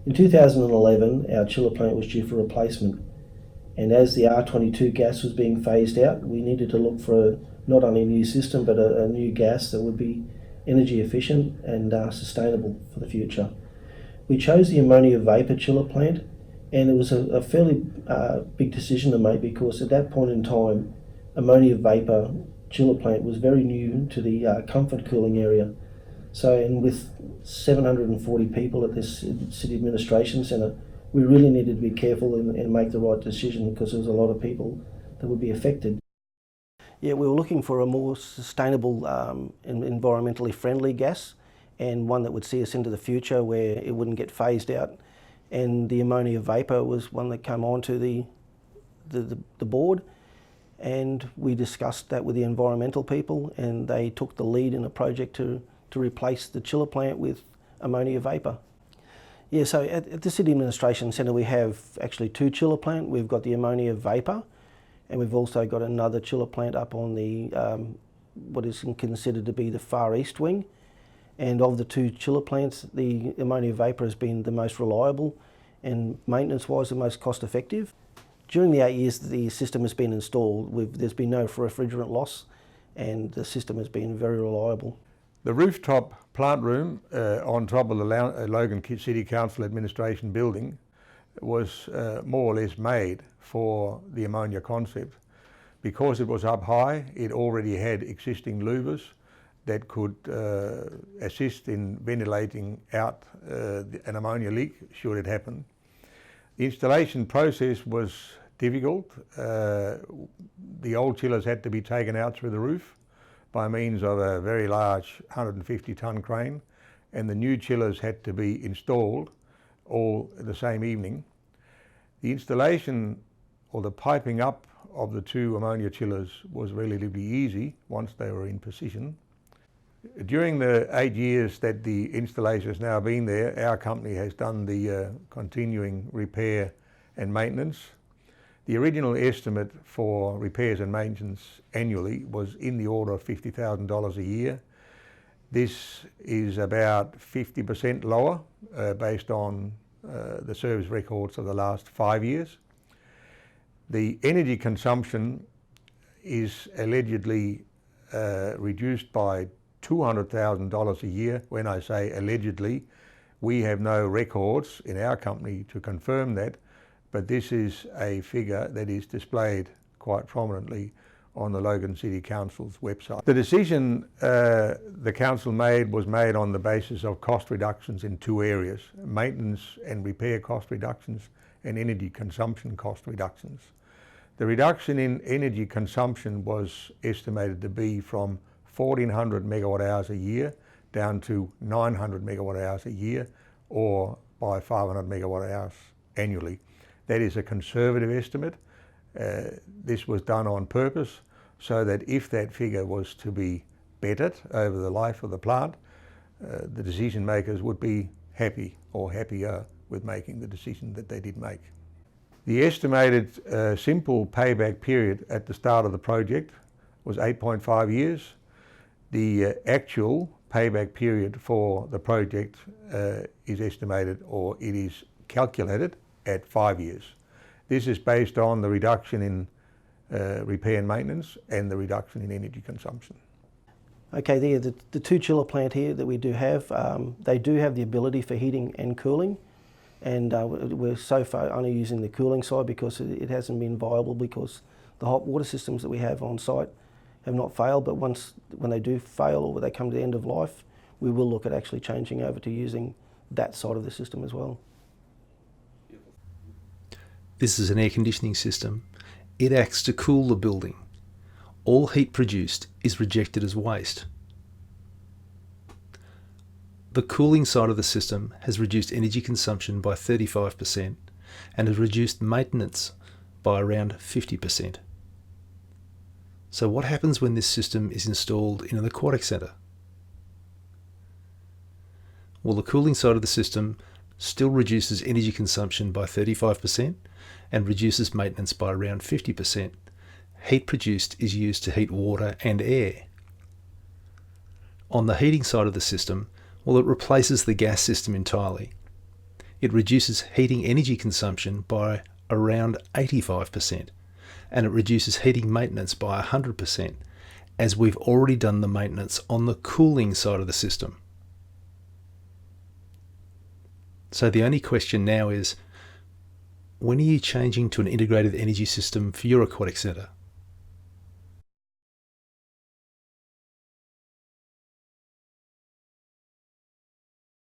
In 2011, our chiller plant was due for replacement, and as the R22 gas was being phased out, we needed to look for not only a new system but a new gas that would be energy efficient and sustainable for the future. We chose the ammonia vapour chiller plant, and it was a fairly big decision to make because at that point in time, ammonia vapour chiller plant was very new to the comfort cooling area. So, and with 740 people at this City Administration Centre, we really needed to be careful and make the right decision because there was a lot of people that would be affected. Yeah, we were looking for a more sustainable and environmentally friendly gas, and one that would see us into the future where it wouldn't get phased out. And the ammonia vapour was one that came onto the board, and we discussed that with the environmental people, and they took the lead in a project to replace the chiller plant with ammonia vapour. Yeah, so at the City Administration Centre we have actually two chiller plants. We've got the ammonia vapour, and we've also got another chiller plant up on the what is considered to be the far east wing. And of the two chiller plants, the ammonia vapour has been the most reliable and maintenance-wise the most cost-effective. During the 8 years that the system has been installed, there's been no refrigerant loss, and the system has been very reliable. The rooftop plant room on top of the Logan City Council Administration building was more or less made for the ammonia concept. Because it was up high, it already had existing louvers that could assist in ventilating out an ammonia leak should it happen. The installation process was difficult. The old chillers had to be taken out through the roof by means of a very large 150-ton crane, and the new chillers had to be installed all the same evening. The installation or the piping up of the two ammonia chillers was relatively easy once they were in position. During the 8 years that the installation has now been there, our company has done the continuing repair and maintenance. The original estimate for repairs and maintenance annually was in the order of $50,000 a year. This is about 50% lower based on the service records of the last 5 years. The energy consumption is allegedly reduced by $200,000 a year. When I say allegedly, we have no records in our company to confirm that, but this is a figure that is displayed quite prominently on the Logan City Council's website. The decision the council made was made on the basis of cost reductions in two areas: maintenance and repair cost reductions and energy consumption cost reductions. The reduction in energy consumption was estimated to be from 1,400 megawatt hours a year down to 900 megawatt hours a year, or by 500 megawatt hours annually. That is a conservative estimate. This was done on purpose so that if that figure was to be bettered over the life of the plant, the decision makers would be happy or happier with making the decision that they did make. The estimated simple payback period at the start of the project was 8.5 years. The actual payback period for the project is estimated, or it is calculated, at 5 years. This is based on the reduction in repair and maintenance and the reduction in energy consumption. Okay, the two chiller plant here that we do have, they do have the ability for heating and cooling, and we're so far only using the cooling side because it hasn't been viable, because the hot water systems that we have on site have not failed, but when they do fail or they come to the end of life, we will look at actually changing over to using that side of the system as well. This is an air conditioning system. It acts to cool the building. All heat produced is rejected as waste. The cooling side of the system has reduced energy consumption by 35% and has reduced maintenance by around 50%. So what happens when this system is installed in an aquatic centre? Well, the cooling side of the system still reduces energy consumption by 35% and reduces maintenance by around 50%. Heat produced is used to heat water and air. On the heating side of the system, well, it replaces the gas system entirely. it reduces heating energy consumption by around 85%, and it reduces heating maintenance by 100%, as we've already done the maintenance on the cooling side of the system. So the only question now is, when are you changing to an integrated energy system for your aquatic centre?